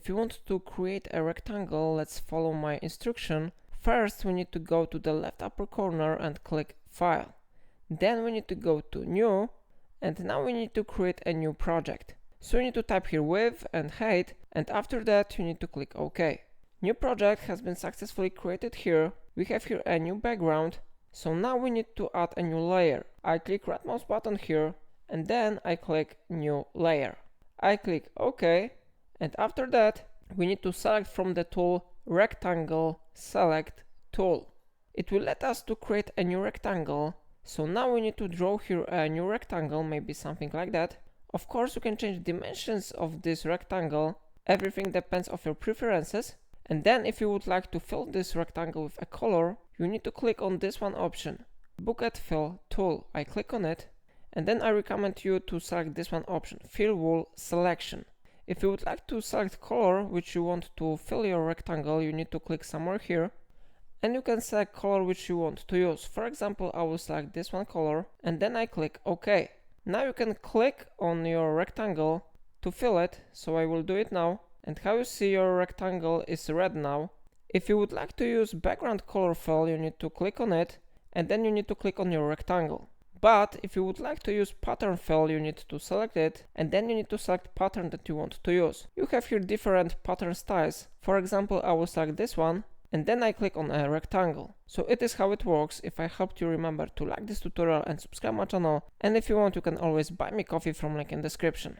if you want to create a rectangle, let's follow my instruction. First, we need to go to the left upper corner and click File. Then we need to go to New, and now we need to create a new project. So you need to type here width and height, and after that you need to click OK. New project has been successfully created here. We have here a new background. So now we need to add a new layer. I click right mouse button here, and then I click New Layer. I click OK, and after that we need to select from the tool Rectangle Select Tool. It will let us to create a new rectangle. So now we need to draw here a new rectangle, maybe something like that. Of course, you can change dimensions of this rectangle. Everything depends on your preferences. And then if you would like to fill this rectangle with a color, you need to click on this one option, Bucket Fill Tool. I click on it, and then I recommend you to select this one option, Fill Wool Selection. If you would like to select color which you want to fill your rectangle, you need to click somewhere here, and you can select color which you want to use. For example, I will select this one color, and then I click OK. Now you can click on your rectangle to fill it, so I will do it now. And how you see, your rectangle is red now. If you would like to use background color fill, you need to click on it, and then you need to click on your rectangle. But if you would like to use pattern fill, you need to select it, and then you need to select pattern that you want to use. You have here different pattern styles. For example, I will select this one, and then I click on a rectangle. So it is how it works. If I helped you, remember to like this tutorial and subscribe my channel. And if you want, you can always buy me coffee from link in description.